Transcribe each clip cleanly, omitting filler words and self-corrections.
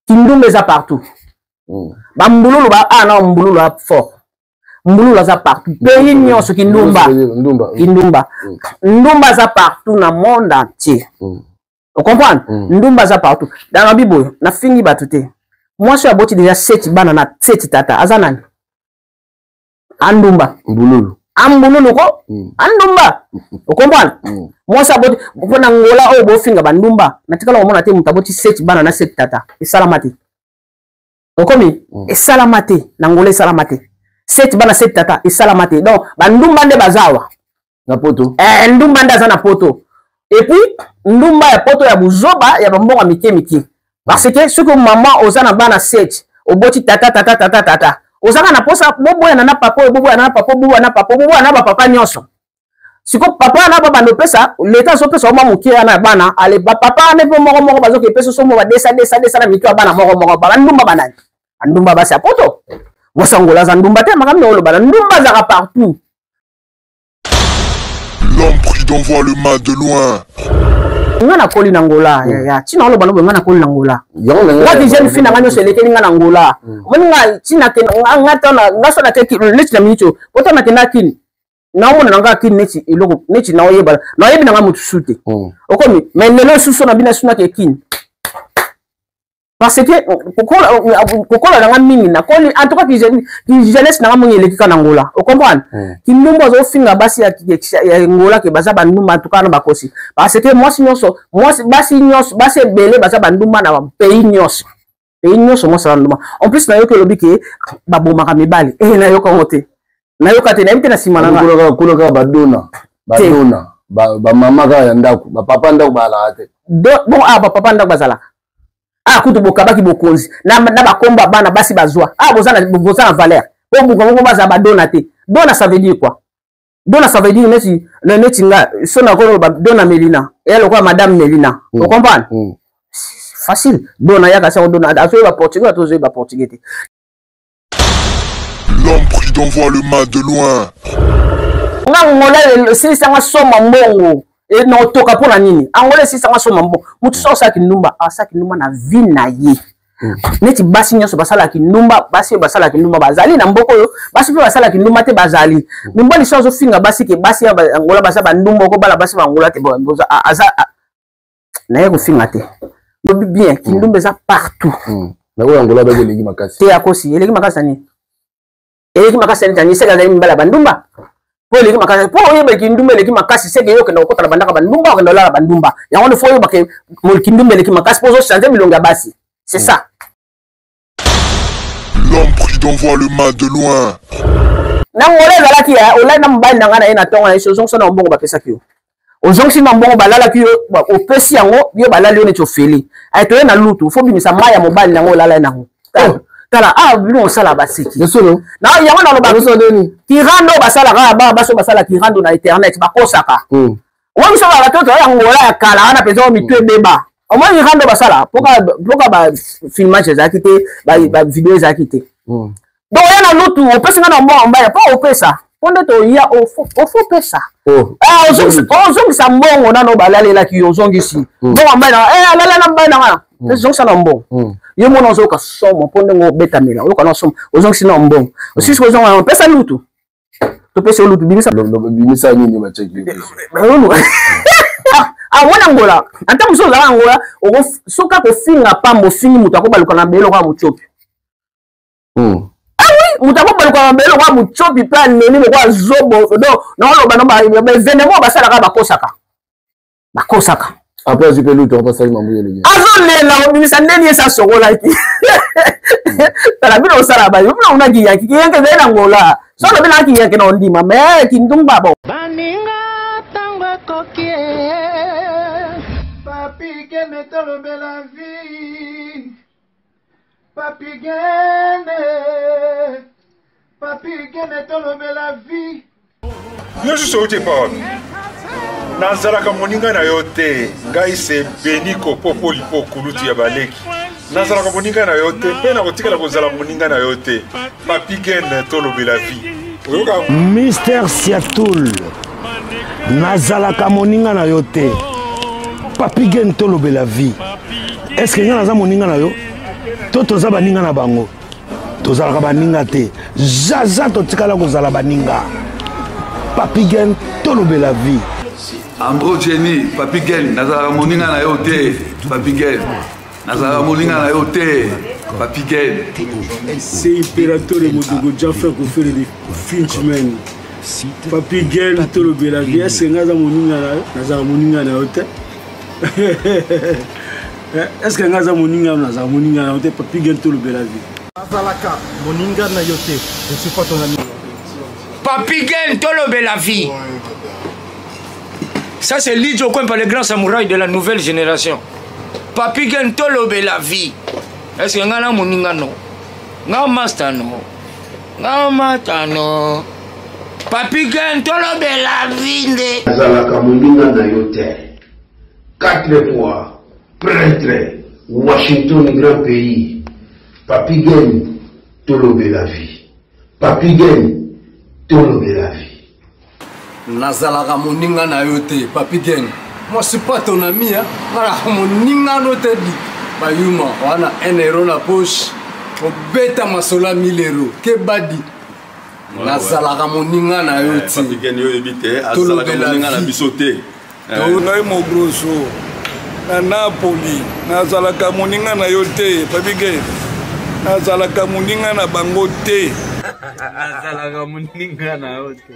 Kindumba eza partout. Ba mbululu ba non mbululu fort. Mbululu za partout. Pays nyonso Kindumba. Kindumba. Ndumba za partout na monde entier. Vous comprenez? Ndumba za partout. Dans la Bible, na fingi batute. Moi je aboti déjà 7 bana na 7 tata. Azanani. Andumba. Mbululu. Ambululu ko? Andumba. Vous comprenez? Moi ça aboti pona ngola o bo finga bandumba. Natikala omona te mutaboti 7 bana na 7 tata. Esalamati. Okomi esalamati na ngola esalamati. 7 bana 7 tata esalamati. Donc bandumba nde bazawa. Na poto. Ndumba ndaza na poto. Et puis ndumba ya poto ya buzoba ya bambonga mike. Parce que ce que maman ozana bana 7 oboti tata. Ozana na posa bobo na papa bobo na papa bobo na papa nyonso. Siko papa na baba no pesa l'état so pesa o mamuki na bana ale papa ne po moko bazo ke pesa so mo ba desa na miki bana moko ba ndumba banani. Ndumba basi ya poto. Mosangola za ndumba te makami olo bana ndumba za partout. L'homme prudent voit le mal de loin. Ngana koli nangola ya tina lo bano ngana koli nangola ngati jeune fille nganyo seleke ngana nangola mona tina ke ngata na ngaso na ke leti na micho poto na ke na kin na mona nanga kin neti iloko neti na oyeba na oyebi nanga mutu sute okomi mais lelo suso na bina suna ke kin parce que kokola nanga mingi na koli en tout cas ki jeunesse nanga mungi eleki kana ngola o comprendre ki ndumba zo finga basi ya ngola ke baza bandumba en tout cas na bakosi parce que moi basi ebele baza bandumba na pays nyonso moi ça ndumba en plus na yo ke lobi ke babomaka mibali na yo kongote na yo kate na mite na sima nanga kuloka badona ba mama ka ndako ba papa ndako bala ate bon ba papa ndako bazala kutu bokabaki bokonzi na bakomba bana basi bazwa bozana valeur po buko baza ba dona te dona ça veut dire quoi dona ça veut dire neti nga sona ko ba dona Melina elle quoi madame Melina vous comprenez facile dona yaka sa dona azo ba portugais azo ba portugais te. L'homme prudent voit le mal de loin. Nga ngola si sanga soma mbongo et non toka pour la nini angole si sanga soma mbongo mutu so sa kinumba na vie na ye neti basi nyoso basala kinumba basi basala kinumba bazali na mboko yo basi pe basala kinumba te bazali mbali so zo finga basi ke basi ya angola basa bandumba ko bala basi bangola te boza aza na ye ko finga te bien kinumba za partout na ko angola ba eleki makasi te akosi eleki makasi ni tani seka za mbala bandumba po eleki makasi po oyeba kindumba eleki makasi seka yo kenda okota la bandaka bandumba okenda la bandumba yango fo yo ba ke kindumba eleki makasi po zo changer milonga basi. C'est ça. L'homme prudent voit le mal de loin. Nangole zalaki ya olai na mbali nangana ina tonga na shozong sona mbongo ba pesa kiyo. Ozong sina mbongo balala kiyo opesi yango yo balala yo ne chofeli. Aitoye na lutu fo bimisa maya mobali nango lala nango. Tala bino sala basiki. Nesolo. Na yango na loba so deni. Kirando basala ga baso basala kirando na internet bakosaka. Wami so ba toto yango la kala na pesa o mitwe beba. Au moins, il rend de basala. Pourquoi filmage zakite, ba vidéo zakite. Donc, il y a un autre, on peut se mettre en bas, pas au pesa. On est il y a au faux pesa. On zong sa bon, on a nos balales là qui ont zong ici. Donc, on va là, là, les zong ça non bon. Yo mon ozo ka somme, on peut beta mila. On connaît somme, aux zong sinon bon. Aussi, ce que zong on pesa l'outou. Tu pesa l'outou, bimisa nini ma check. Wana ngola anta muso za ngola soka ko finga pambo fingi mutako baluka na belo kwa muchopi oui mutako baluka na belo kwa muchopi pa neni kwa zobo do na oloba no ba venemo basala ka bakosaka après je peux lui to passer mambo yele azolela obimisa ndeni esa sokola ki tala bino sala ba yo na unagi yaki yenge zena ngola so lo bina ki yake na ndima me kindumba bo baninga tangwa kokie Papi gene tolobe la vie. Papi gene tolobe la vie. Yo je saute pas. Nazaraka moninga na yote. Ngai se beniko popo lipo kuluti ya baleki. Nazaraka moninga na yote. Pena kotikala kozala moninga na yote. Papi gene tolobe la vie. Mister Siatoul. Nazaraka moninga na yote. Papi gen tolobe la vie. Est-ce que y a un moninga na yo? to toza baninga na bango tozalaka baninga te jaja totikala kozala baninga Papi Gen tolobela vie Ambro Jenny Papi Gen nazala moninga na yo te Papi Gen nazala moninga na yo te Papi Gen c'est impérateur de Modogo Jaffa ko faire des Finchman Papi Gen tolobela vie est-ce que nazala moninga na yo te est-ce que nazala moninga na yo te Papi Gen tolobela vie Azalaka moninga na yo te je suis pas ton ami Papi Gen tolobela vie. Ça c'est Lidjo Kwempa, le grand samouraï de la nouvelle génération. Papi Gen tolobela vie. Est-ce que ngana moninga no? Nga master no. Nga mata no. Papi Gen tolobela vie nde. Azalaka moninga na yo te. 4 fois prêtre Washington grand pays. Papi Gen tolobela vie. Papi Gen tolobela vie. Nazalaka moninga na yo te, Papi Gen. Moi je suis pas ton ami, hein. Mara moninga no te di. Bayuma, wana 1 euro na poche. Obeta masola 1000 euros. Que badi. Nazalaka moninga na yo te. Papi Gen yo ebite, azalaka moninga na bisote. Ngai mo grosso. Na Napoli, nazalaka moninga na yo te, Papi Gen. Nazalaka moninga na bango te. Nazalaka moninga na yo te.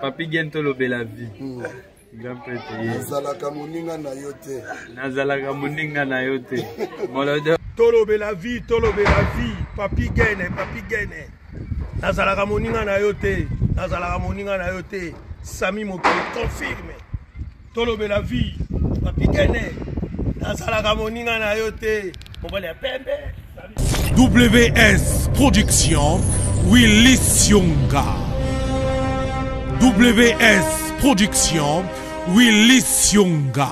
Papi Gen tolobela vie. Grand petit. Nazalaka moninga na yo te. Nazalaka moninga na yo te. Molodo. Tolobela vie, Papi Gen, Papi Gen. Nazalaka moninga na yo te. Nazalaka moninga na yo te. Sami Mokili confirme. Tolobela vie, Papi Gen. Nazalaka moninga na yo te. Mobile pembe. WS Production, Willy Sionga. WS Production, Willy Sionga.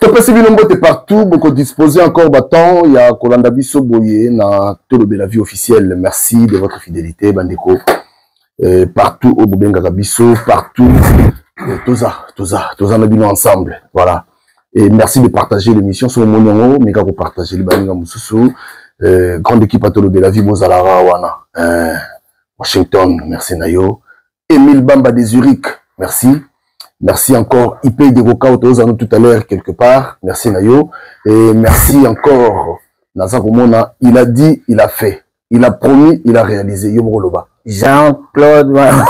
Topesi bilombo te partout, beaucoup disposé encore battant, il y a Kolanda Biso Boye na Tolobela vie officielle. Merci de votre fidélité, Bandeko. Partout au Bobenga Biso, partout. Toza Nabino ensemble. Voilà. Et merci de partager l'émission sur le Monongo, mais quand vous partagez les Baninga Moussoussou, grande équipe à Tolobela vie, Mozalara, Wana, Washington, merci Nayo. Émile Bamba de Zurich, merci. Merci encore IP de Roka Otozano tout à l'heure quelque part, merci Nayo. Et merci encore Naza Komona, il a dit, il a fait. Il a promis, il a réalisé. Yomroloba. Jean-Claude. Voilà.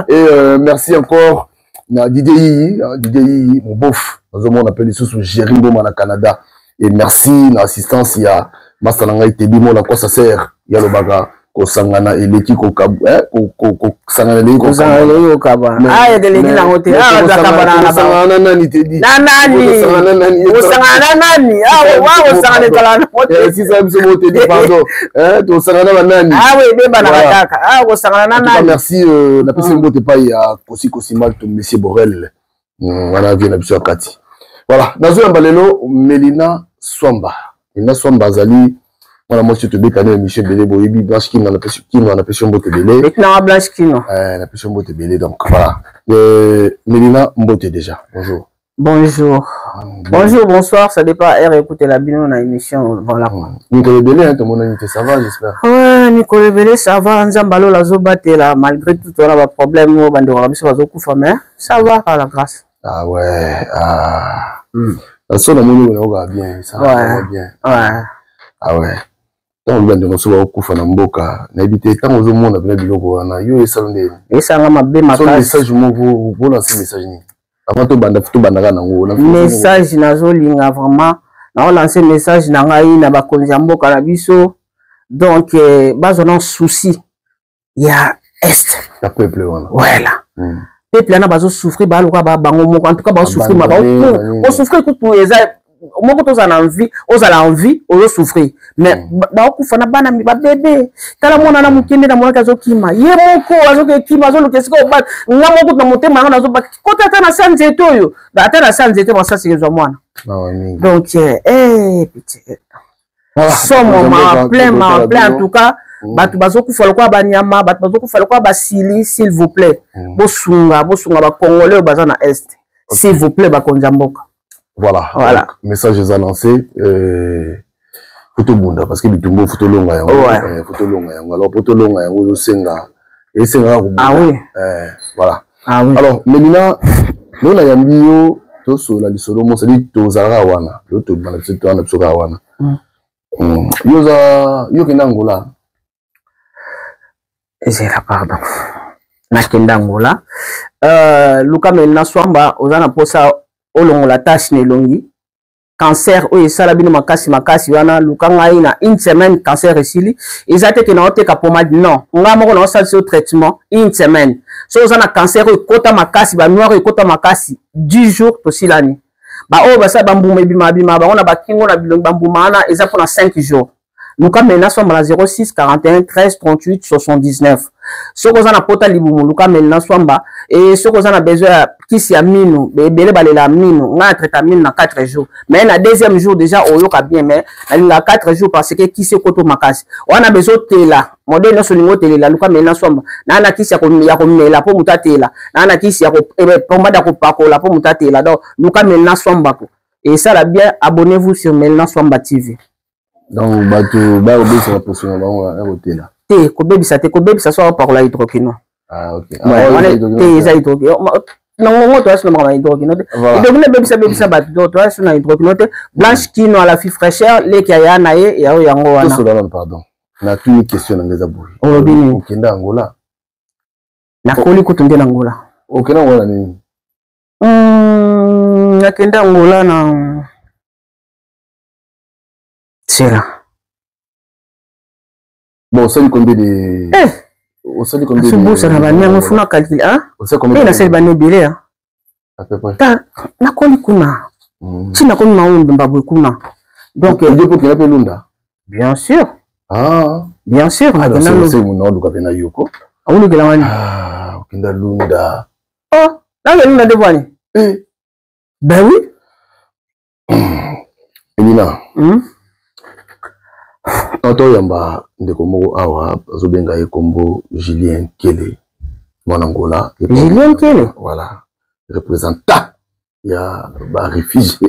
Et merci encore à Didier Yi, mon bof. On appelle sous Jérimbo Mana Canada. Et merci l'assistance, il y a Masalanga Itebimo, la quoi ça sert. Il y a le baga. Sangana et l'équipe au Cabo, Sangana et au Cabo. Ah, il y a des lignes en hauteur. Ah, la cabana. Sangana Nani, t'es dit. Nanani. Sangana Nani. Ah, ouais, Sangana Talana. Si ça me semble, t'es dit, pardon. Hein, Sangana Nani. Ah, oui, bien, Banataka. Ah, Sangana Nani. Merci, la personne qui pas, il y a Kosi Kosimal, monsieur Borel. Voilà, vient la à Kati. Voilà, dans un balelo, Melina Swamba. Melina Swamba Zali. Voilà, moi, je te dis, Michel Bélé, Boyebi, Blanche Kino, on a pêché un botte Bélé. Maintenant, Blanche Kino. On a pêché un botte Bélé, donc voilà. Mélina Mbote déjà, bonjour. Bonjour. Bonjour, bonsoir, ça dépend, écouter la bino dans l'émission, voilà. Nicolas Bélé, hein, ton invité, ça va, j'espère. Ouais, Nicolas Bélé, ça va, Nzambalo, la zobate, là, malgré tout, on a un problème, on va devoir ça va, à la grâce. Ah ouais, ah. La sonne, on va bien, ça va bien. Ouais. Ah ouais. Tant que nous sommes au Koufa Namboka, n'habitez tant aux hommes, on a bien du logo, on a eu et ça m'a bien ma message, vous lancez le message. Avant tout, message, nazo linga vraiment, on lancé message, n'a pas konjamboka la biso, donc, bas on a un souci, il y a Est. La peuple, voilà. Peuple, on a besoin de souffrir, en tout cas, on souffrir, on souffrir pour les moi quand on a envie on souffrir mais ba ku fana bana mi ba bébé tala mona na mukende na mona kazo kima ye moko azo ke kima azo lokesiko ba ngamo ko na motema na zo ba kota tana sanze toyo da tana sanze te masa sizo mwana donc pitié Somme plein en tout cas. Batu bazoku falo kwa banyama, batu bazoku falo kwa basili, s'il vous plaît. Bosunga ba Congolais bazana est. S'il vous plaît ba konjamboka. Voilà. Donc, message est annoncé. Photo bunda parce que bitumbo photo longa yango. Photo longa yango. Alors photo longa yango senga. Et senga ko. Ah oui. Voilà. Ah oui. Alors Melina, nous na yambio to so la lisolo mo sali to zara wana. Yo to bana to na tsoka wana. Yo kina Angola. Ezera pardon. Nakenda Angola. Luka Melina Swamba ozana posa olongola tâche nelongi. Cancer o esala bino makasi wana luka ngai na une semaine cancer esili. Ezate ke na oteka pomade non. Nga moko na osali so traitement une semaine. So ozana cancer o kota makasi ba noir o kota makasi 10 jours to silani. Ba o basa bambuma bima ba ona bakingo na bilongi bambuma na eza pour 5 jours. Luka Melina Swamba la 06 41 13 38 79. Soko zana pota libumu Luka Melina Swamba et soko zana besoin kisi ya minu bele balela minu nga traita minu na 4 jours mais na deuxième jour déjà oyoka bien mais na 4 jours parce que kisi koto makasi on a besoin tela modèle no solingo tela Luka Melina Swamba na kisi ya komela po mutatela na kisi ya pomada ko pakola po mutatela donc Luka Melina Swamba ko et ça la bien abonnez-vous sur Melina Swamba TV. Donc batu ba obéissance la position ba on hôtel. Té ko bebisa so par la hydroquinone. Ah OK. Té za hydroquinone. Non to aso na hydroquinone. Hydroquinone bebisa ba to aso na hydroquinone blanche kino à la fille fraîcheur les kaya na ye ya yango wana. Pardon. Na une question na ngeza boy. Okenda Angola. Na koli kutunde na Angola. Okenda Angola nini? Nakenda Angola na Sera. Bon, ça lui combien de... Ça lui combien de... C'est ça va venir me faire calculer, hein? Et la selle bané bilé, hein? À peu près. Na koli kuna. Si na koli maundu mbabu kuna. Donc, il faut qu'il appelle Lunda. Bien sûr. Ah, bien sûr. Alors, c'est mon nom, donc appelle Yoko. Ah, où le galamani? Ah, Kinda Lunda. Oh, là, il y a Lunda de Boani. Ben oui. Elina. Tanto yamba ndeko moko awa azobenga ye kombo Julien Kele Mwanangola. Julien Kele. Voilà. Représentant. Il y a ba réfugié.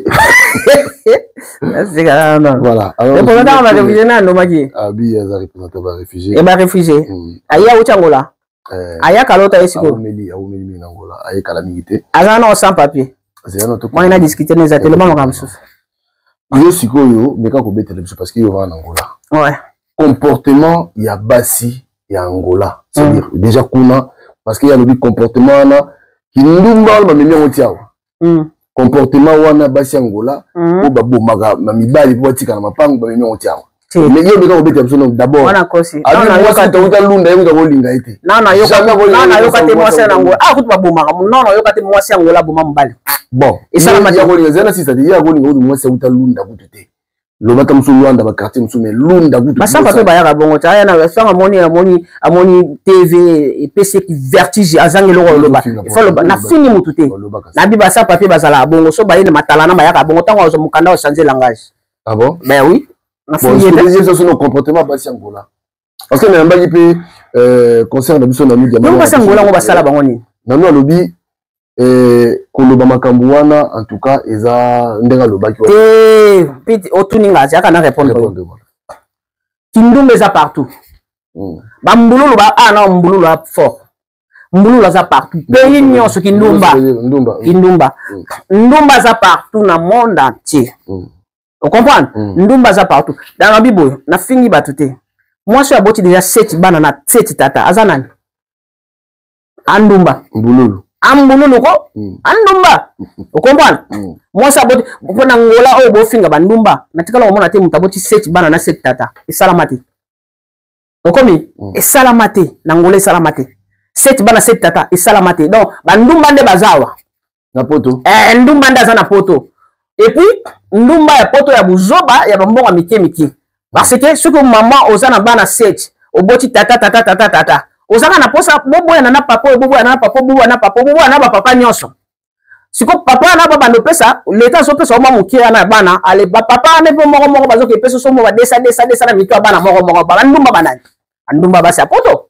C'est grave. Voilà. Représentant ba réfugié na no maki. Abi ya représentant ba réfugié. Et ba réfugié. Aya ucha Angola. Aya kalota esiko. Awumeli na Angola. Aya kala mingite. Azana sans papier. Moi on a discuté les tellement comme ça. Yo sikoyo meka ko betele parce que yo va en Angola. Ouais. Comportement il y a basi ya Angola. C'est-à-dire déjà kuna parce qu'il y a le comportement na qui ndumba ma memi otiawa. Comportement wana basi Angola o babo maga mamibali po tika na mapango ba memi otiawa. Mais yo meka ko betele d'abord. Wana kosi. Na yo ka to lunda yo ka bolinga ite. Na yo ka te mwasi na Angola. Ah kutu babo maga. Non yo ka te mwasi Angola boma mbali. Bon, et ça m'a dit que zena si c'est-à-dire ya goni ngo mwasi uta lunda butute. Lo bata musu Luanda ba quartier musu mais lunda butute. Basa pa to ba ya bongo ta ya na version amoni TV et PC qui vertige azange lo loba. Il faut na fini mutute. Na bi basa papier bazala bongo so ba yene matala na ba ya bongo tango zo mukanda o changer langage. Ah bon? Ben oui. Na fini deuxième ça son comportement basi Angola. Parce que na mba pe concert na biso na mi diamant. Yo basi Angola ngo basala bango ni. Na no lobi koloba makambo wana en tout cas eza ndenga lobaki piti otuninga zaka na répondre kindumba za partout ba mbululu ba na mbululu a fort mbululu za partout pays nyonso kindumba ndumba za partout na monde entier on comprend ndumba za partout dans la bible na fingi batute moi je aboti déjà 7 bana na 7 tata azanani andumba mbululu ambululu ko andumba o comprendre moi ça boti pona ngola o bo finga bandumba natikala ko mona te mutaboti 7 bana na 7 tata e salamati o komi e salamati na ngola e salamati 7 bana 7 tata e salamati donc bandumba nde bazawa na poto ndumba ndaza na poto et puis ndumba ya poto ya buzoba ya bambonga miki parce que ce que maman ozana bana 7 o boti tata ozaka na posa bobo ya na papa bobo ya na papa bobo na papa nyonso siko papa na baba no pesa l'état so pesa mo mukia na bana ale papa ne po moko bazo ke pesa so mo ba desa na mito bana moko ba ndumba banani ndumba basi apoto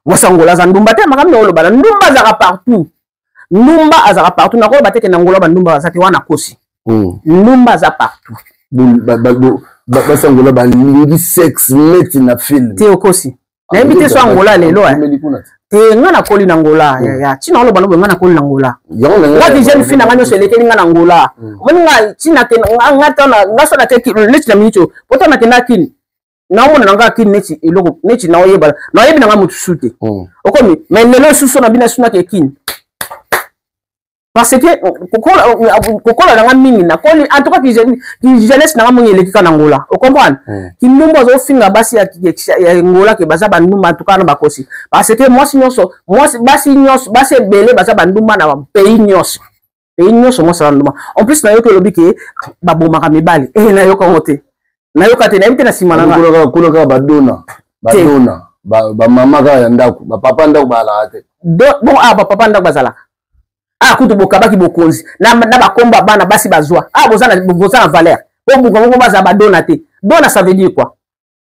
mosangola za ndumba te makamno olo bana ndumba za partout ndumba azaka partout na ko bateke na ngola ba ndumba za te wana kosi ndumba za partout basangola ba lingi sex net na film te okosi na invité so angola lelo te ngana koli na ngola ya china olo bano ngana koli na ngola ngati jeune fille ngana so lekeli ngana ngola mona china te ngata na ngaso na ke leti na minito poto na kena kin na mona nga kin neti iloko neti na oyeba na oyebi na mutu sute okomi mais lelo suso na bina suna ke kin parce que kokola na mingi na koli en tout cas qui jeunesse na mungi lekika na ngola o comprendre ki ndumba zo finga basi ya ngola ke baza banduma en tout cas na bakosi parce que moi basi belé baza banduma na pays nyonso moi ça nduma en plus na yo ke lobi ke baboma ka mibali na yo ka ngote na yo ka te na imte na simana na kuloka badona ba mama ka ya ndako ba papa ndako ba la te bon ba papa ndako bazala kutu bokabaki bokonzi na bakomba bana basi bazwa bozana valeur bongo baza badona te dona ça veut dire quoi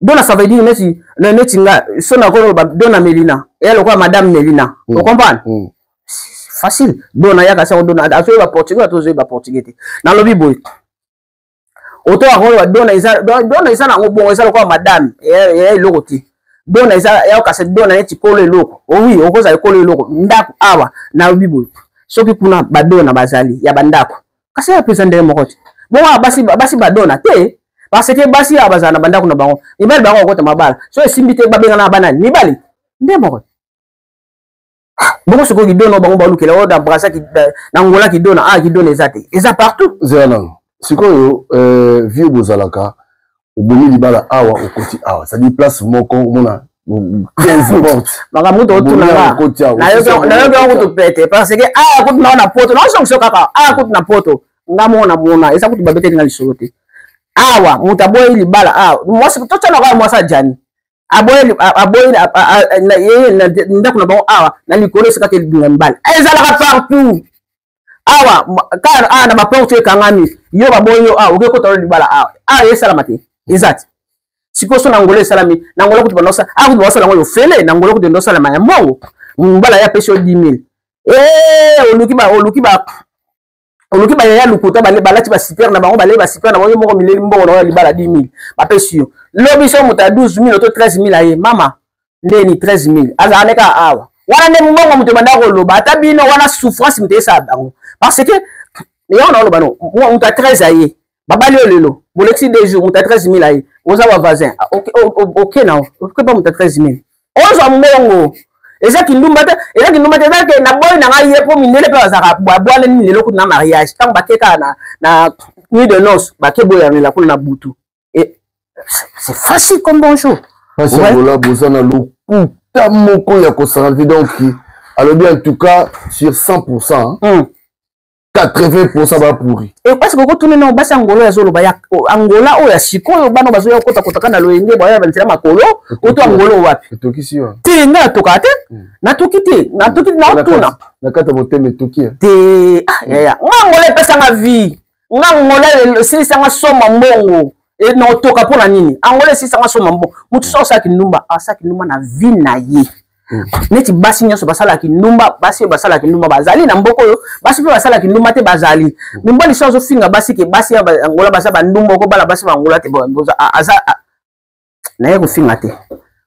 dona ça veut dire neti nga sona ko dona Melina elle quoi madame Melina vous comprenez facile dona yaka sa dona azo ba portugais azo ba portugais na lobi boy auto a dona isa na bon isa quoi madame et lokoti dona isa ya ka se dona neti ko le loko oui on koza ko le loko ndako awa na lobi boy soki kuna badona bazali ya bandako kasi ya pesa ndele mokoti bonga basi badona te parce que basi ya bazana bandako na bango mibali bango kota mabala so esimbi te babenga na banani mibali nde mokoti bongo soko kidona bango balukela oda brasa ki na ngola kidona kidona ezate eza partout zela sikoyo vieux bozalaka obomi libala awa okoti awa ça dit place moko mona 15 portes magamuto otuna na yo ko pete parce que kutu na poto na so kaka kutu na poto ngamona esa kutu babete ngali solote awa mutaboyi libala moi to tana ka moi sa jani aboyi na ndako na bango awa na likolo sika ke mbala ezala ka partout awa ka na ba porte kangami yo baboyi oke ko tolo libala yesala mate exact siko so na ngolo salami na ngolo kutu banosa kutu banosa na ngolo fele na ngolo kutu ndosa la maya mongo mbala ya pesho 10,000 oluki ba ya lukuta balati ba super na bango ba super na bango moko mileli mbongo na libala 10,000 ba pesho lobi so muta 12,000 to 13,000 aye mama ndeni 13,000 aza aneka awa wana ne mbongo muto bandako loba tabino wana souffrance mutesa bango parce que yo na loba no muta 13 aye babali olelo bolexi des jours muta 13,000 aye oza wa voisin ok na ok pas muta 13,000 ozo mbongo eza kindumba te ke na boy na ngai yepo minele pe bazaka bwale ni lelo kuna mariage tant bakeka na nuit de noces bakebo ya la kuna butu et c'est facile comme bonjour parce que là bozana lokuta moko ya ko santé donc alors bien en tout cas sur 100% 80% va pourri. Et parce que quand on est dans bas Angola zolo baya Angola o ya sikoyo bana bazoya kota kana loyenge baya bantira makolo oto Angola wapi toki siwa tinga tokate na tokite na otuna na kata moteme toki te ya Angola pesa nga vie Angola sisa nga soma mbongo e na toka pona nini Angola sisa nga soma mbongo mutu so sa kinumba na vie na ye neti basi nyoso basala kinumba basi basala kinumba bazali na mboko yo basi pe basala kinumba te bazali mimbali so finga basi ke basi ya Angola basa bandumba ko bala basi bangola te boza aza na ye ko finga te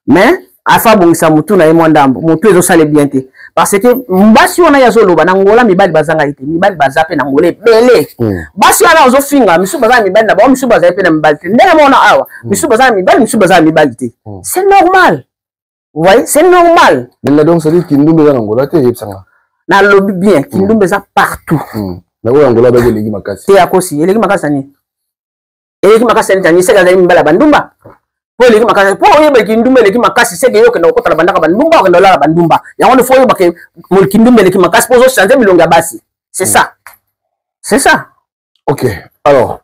mais afa bongisa mutu na ye mwandambo mutu ezo sale bien te parce que mbasi ona ya zolo bana Angola mibali bazanga ite mibali bazape na Angola bele basi ana ozo finga misu bazanga mibali na ba misu bazanga pe na mibali te ndenge mona awa misu bazanga mibali te c'est normal. Vous voyez, c'est normal. Mais donc, ça dit qu'il nous met en Angola, tu es na lobby bien, qu'il nous met partout. Mais où Angola, il y a des makasi. C'est à cause, il y a des makasani. Et les makasani, c'est que les mbala bandumba. Pour les makasani, pour les kindumba, les makasi, c'est que yo que nous kota la bandaka bandumba, que nous la bandumba. Il y a un fois que mon kindumba, les makasi, pour changer milonga basi. C'est ça. C'est ça. Ok. Alors,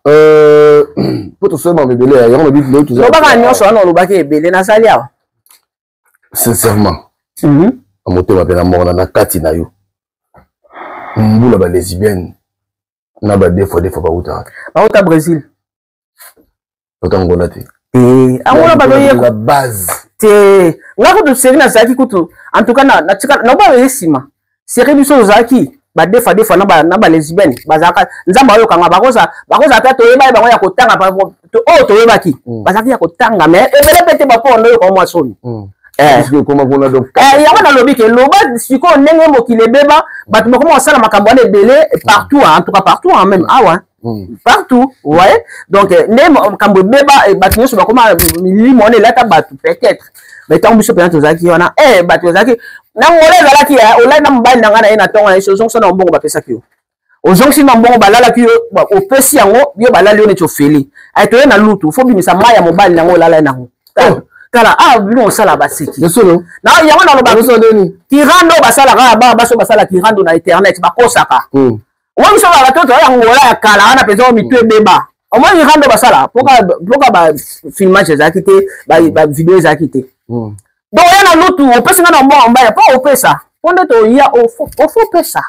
pour tout ça, il y a un bébé qui est tout ça. Non, pas nous sommes dans le baquet, belé na salia. Sincèrement, à monter ma peine à mort, on a kati na yo. mbula ba lesbienne na ba des fois bauta Brésil bauta Angola te Angola ba la base te ngako to série na zaki kutu en tout cas na ba resima série biso zaki ba des fois na ba lesbienne bazaka nzamba yo kanga bakoza ta to yeba bango ya kotanga to yeba ki bazaki ya kotanga mais ebele pete ba pondo yo ko mwa soni comment on a donc ya wana lobi ke loba siko ndenge mokile beba batu bakoma osala makambo wana ebele partout en tout cas partout en même partout ouais donc ne makambo beba batu nyonso bakoma milimo wana elata batu peut-être mais tant biso peut-être ozaki wana batu ozaki na ngole ezalaki olai na mobali na nga na ye na ntongo na ye ozongisa na mbongo bapesaki yo ozongisi na mbongo balalaki yo opesi yango yo balali yo neti ofeli toye na lutu fo bimisa mai ya mobali nango olala ye nango tala bino osala baseki na yango na loba kirando basalaka baso basala kirando na internet bakosaka omo biso batoto ya ngola ya kala wana mpenza mitu ebeba omo kirando basala poka bafilmage ezalaki te bavideo ezalaki te donc oya na lutu opesi nga na mbongo mbaya mpo opesa mpo nde toya ofo opesa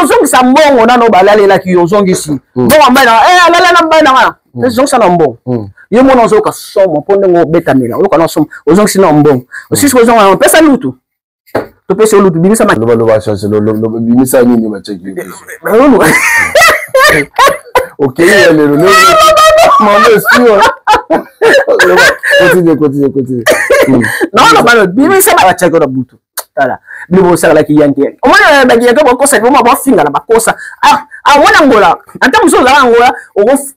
ozongisa mbongo nano balalelaki yo ozongisi mbongo mbaya na alala na mbaya na nga ozongisa na mbongo yo mona ozoyoka somo mpo ndenge obetamela oyoka na somo ozongisi na mbongo osisi kozonga opesa lutu topesa lutu bimisa bimisa nini bacheki ok lelo continue non bimisa bacheki na butu tala bibo osala ki yanke omona ba yanke bakosa boma bafinga na bakosa wana ngola ata muso za ngola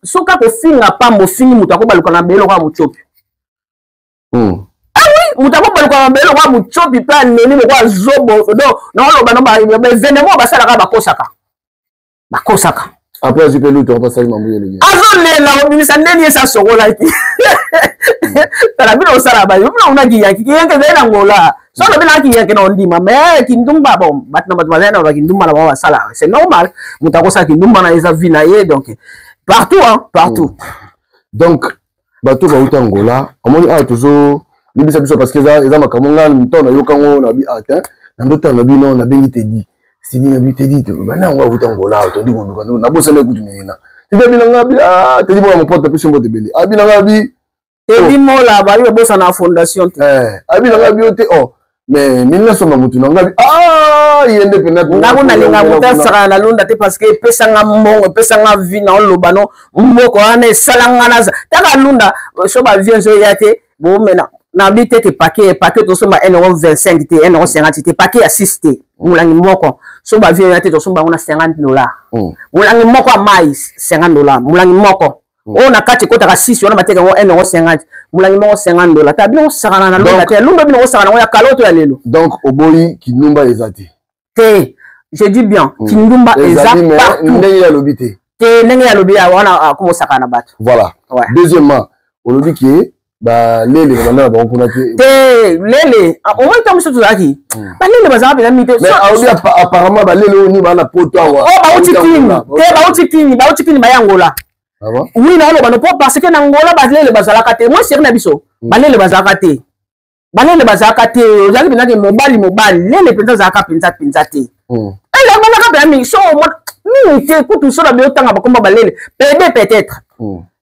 soka ko finga pambo fingi mutu akobaluka na belo kwa muchopi oui mutu akobaluka na belo kwa muchopi pa neni kwa zobo do na oloba no ba événement basala ka bakosaka après je peux lutter on passe mambo yele azolela obimisa ndeni esa sokola ki tala bino osala ba yo una giyanki yanke zena ngola so le bina ki yanke na ndima mais kindumba bon batna batmalena ba kindumba la ba sala c'est normal mutako sa kindumba na eza vie na ye donc partout donc bato ba uta ngola omoni tozo libisa biso parce que eza makamonga ntona yokango na bi na ndota na bino na bengi te di sini na bi te di bana ngwa uta ngola to ndi ngondo na bosa na kutumina tibe bina ngabi te di mo mo porte peso mbote beli abina ngabi ebi mola ba yo bosa na fondation abina ngabi te mais minna soma mutu na ngabi yende pena ngako na linga mutasaka na lunda te parce que pesanga mbongo pesanga vie na lobano mboko ane salanga na taka lunda so ba vie zo yate bo mena na bité te paquet to soma 1,25 te 1,50 te paquet ya 6 te mulangi moko so ba vie yate to soma na $50 mulangi moko a mais $50 mulangi moko on a kati kota ka 6 on a bateka 1,50 mulangi moko $50 ta bino sakana na lunda te lunda bino sakana ya kaloto ya lelo donc oboyi kinumba ezati te je dis bien kinumba ezati ndenge ya lobité te ndenge ya lobi ya wana komo sakana bato voilà deuxièmement olobi ki ba lele bana ba kuna te lele au moins tant que zaki ba lele bazaba pela mite mais apparemment ba lele oni bana poto wa ba utikini ba yangola oui na lo bano parce que na ngola ba lele bazalaka te moi c'est na biso ba lele bazalaka te ozali binaki mobali lele penza zaka penza te ele ngona ka bela mi so mi te kutu so na bio tanga bakomba ba lele peut-être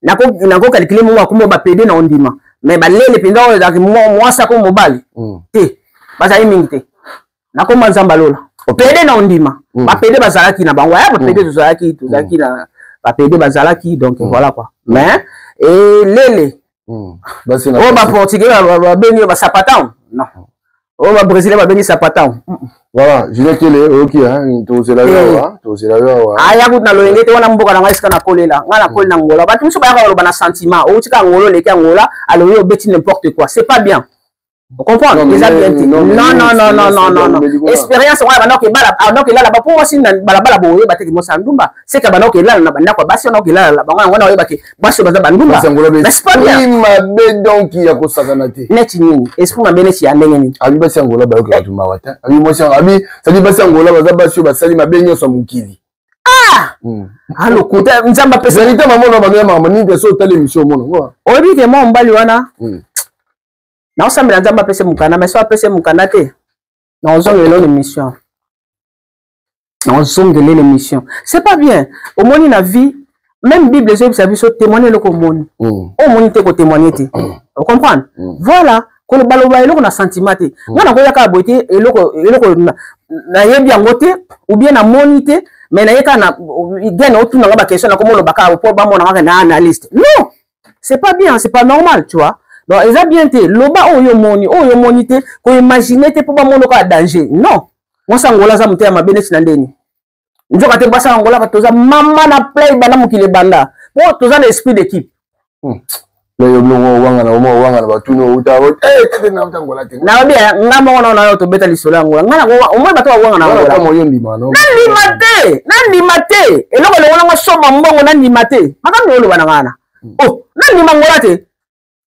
nako calculer mo akomba ba pede na ondima mais ba lele penza o zaki moi sa ko mobali te bazali mingi te nako manzamba lola pede na ondima ba pede bazalaki na bango ya ba pede tozalaki na ba pede bazalaki donc voilà quoi mais et lele ba portugais ba bengi ba sapatão non ba brésilien ba bengi sapatão voilà je dis que le OK hein to c'est la ya kuna loyenge te wana mboka na ngai na kolela ngala kolela ngola ba tumso ba ya ba na sentiment o tika ngolo leki ngola alors yo beti n'importe quoi c'est pas bien. Vous comprenez? Non. Expérience, on va donc bala, donc là là-bas pour aussi bala boye batte ki mosandumba. C'est que banok là na banda kwa basi on là là-bas on va baki basi baza bandumba. C'est pas bien. Mabe donc ya ko sakanate. Neti nini? Esprit mabe neti ya ndenge nini? Abi basi ngola ba ko tuma wata. Abi mosi abi sadi basi ngola baza basi basali mabe nyoso mukili. Allo kota nzamba pesa. Vérité maman na bana maman ni de so tele mission mona. Obi ke mo mbali wana. Na osambela nzamba pese mukana mais so apese mukana te na ozongelo l'émission on zongele l'émission. C'est pas bien. Au moins la vie, même Bible, les autres services témoigner le commune. Au moins te témoigner. Vous comprenez? Voilà. Quand le baloba est là, on a sentiment. On a quoi qu'à beauté et le na bien côté ou bien na monité, mais na yeka na gagne autour na la question comment le baka pour ba mon analyste. Non, c'est pas bien, c'est pas normal, tu vois. Donc ils ont bien été loba o yo monité, ko imaginer te pour ba mon ka danger. Non. On s'angola za mutema benesi na ndeni. Njoka te basa angola ka toza mama na play bana mukile banda. Pour toza l'esprit d'équipe. Le yo blongo wanga na batuno utawo tete na mtangola te. Na bien ngama ona na yo to beta lisolo angola. Ngana ko o mo bato wanga na angola. Kama yo ndima no. Nandi mate. Eloko le wona soma mbongo nandi mate. Makami yo lo bana ngana. Oh, nandi mangola te.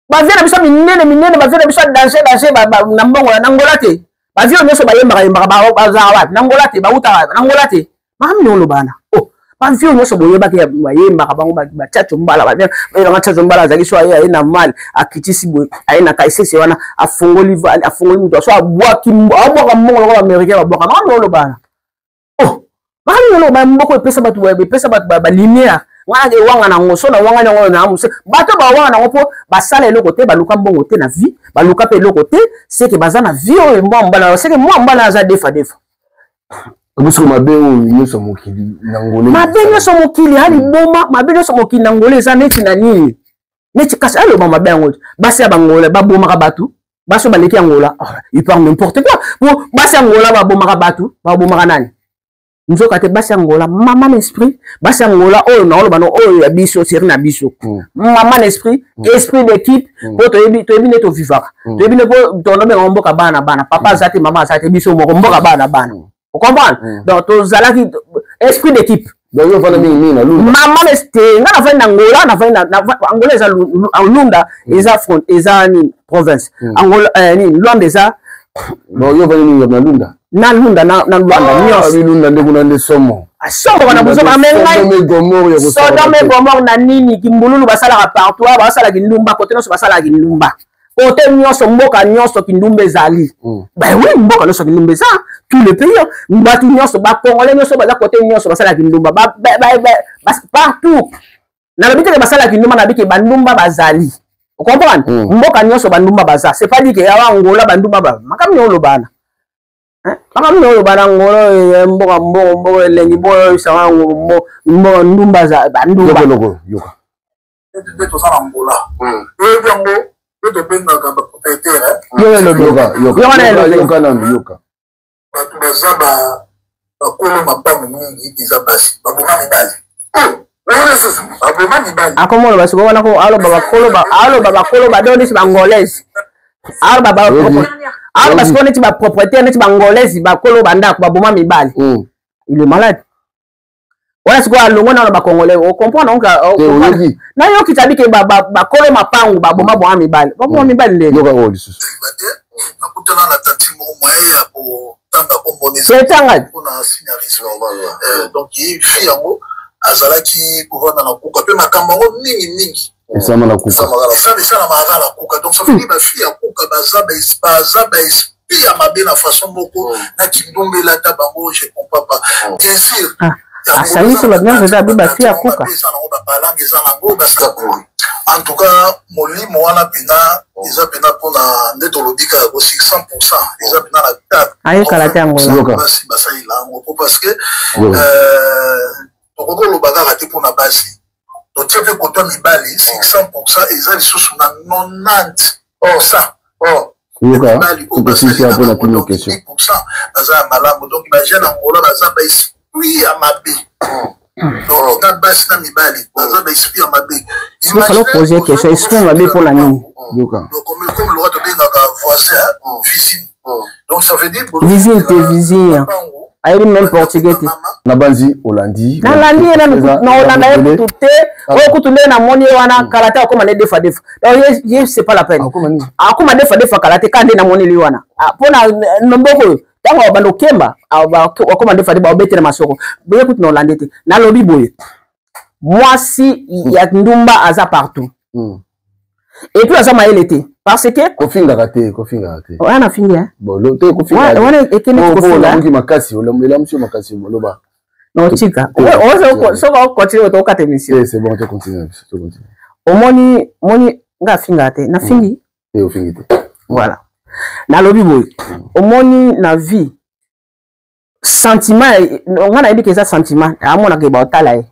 Ba vient biso minene ba vient biso danser na mbongo na ngola te. Ba vient nyoso ba yemba ba zawa na ngola te ba uta na ngola te. Makami yo lo bana. Oh. Panfio nyoso boyeba ke bayemba kabango ba chacho mbala ba na chacho mbala zaki so aye na mal akitisi boy aye na kaisese wana afungoli muto so abwaki abwaka mongo ko americain abwaka na lo bana oh bani lo ba mboko pesa batu ba linéaire ngana ke wanga na ngoso na wanga na ngona amuse bato ba wanga na ngopo basala eloko te baluka mbongo te na vie baluka pe eloko te c'est que bazana vie o mbala c'est que mbala za defa Abuso mabengo nyoso mokili nangole. Mabengo nyoso mokili hali boma, mabengo nyoso mokili nangole za neti na nini? Neti kasi alo mabengo. Basi abangole ba boma ka batu, baso baleki angola. Il parle n'importe quoi. Pour basi angola ba boma ka batu, ba boma ka nani? Nzoka te basi angola, maman esprit, basi angola oh na lo bano oh ya biso seri na biso. Maman esprit, esprit d'équipe, po to yebi neto vivaka. To yebi ne po to no be ngomboka bana, papa zate maman zate biso mo ngomboka bana. Vous comprenez? Donc, tous les esprit d'équipe. Donc, il faut que maman est Angola, Lunda, ils province. Angola, Lunda, ils non, il faut que Lunda. Na Lunda. Lunda, Lunda, Somo. Somo, na buzo Sodome Gomor na nini kimbululu basala partout, basala kindumba côté no basala kindumba. Côté nyoso mboka nyoso kindumbe zali. Ben oui, mboka nyoso kindumbe za tous les pays. Mbatu nyoso ba congolais nyoso ba côté nyoso basala kindumba ba partout. Na lobite ke basala kindumba na biki bandumba bazali. Vous comprenez? Mboka nyoso bandumba baza. C'est pas dit que ya Angola bandumba ba. Makami yo lobana. Makami yo lobana ngolo mboka lengi boyo sawa mbo ndumba za bandumba. Yoka. Ndeto sana Angola. Yango de benga propriétaire yoka batu bazaba bakolo mapango mingi iza basi baboma mibali akomo basi ko wana ko alo baba kolo ba doni bangolese alo baba basi ko neti ba propriétaire neti bangolese ba kolo banda ko baboma mibali il est malade. Voilà ce qu'on a longo na ba congolais on comprend donc na yo kitabi ke ba kolo mapangu ba boma bo mibali ba boma mibali le yoka o lisusu nakutana na tati mo moye ya ko tanga kombonisa c'est tanga na signarisme donc il fi yango azalaki kovanda na kuka pe makambo mingi esama na kuka ça na magala kuka donc ça veut dire ba fi ya kuka bazaba espia mabe na façon moko na kindumbe la tabango je comprends pas bien sûr. Ça y est, c'est bien, je vais bâtir à Kouka. En tout cas, Moli, Moana Pena, ils ont pena pour la netolobika aussi 100%. Ils ont pena la table. Aïe, Kalaté Angola. Parce que, le bagarre a été pour la base. Donc, tu as côté Mibali, 100%, ils ont sous 90. Oh, ça. Oh. C'est ça, pour la première question. Donc, imagine Angola, oui, à ma baie. Donc, na basi na mibali, baza ba esprit à ma baie. Il faut poser une question, esprit à ma baie pour la nuit. Donc, comme le roi de Benga voisin, visine. Donc, ça veut dire. Visine, t'es visine. Aïe, même portugais. Nabanzi, Hollandi. Na Hollandi, na Hollandi, tout est. Oh, quand tu es na moni, wana karaté, comme on est des fois. Donc, c'est pas la peine. Ah, comme on est des fois karaté, quand on est na moni, wana. Pour na nomboko. Tango bando kemba wakoma ndefa de ba obetela masoko boye kuti no landete na lobi boye moi si ya ndumba aza partout et puis aza maele te parce que kofinga raté on a fini hein bon le te kofinga on est équilibre kofinga on makasi on la monsieur makasi loba non chika on va continuer au 4 émissions c'est bon tu continues au moni nga finga te na fingi et au fingi te voilà na lobi boy au moni na vie sentiment on a dit que ça sentiment à mon ke ba otala e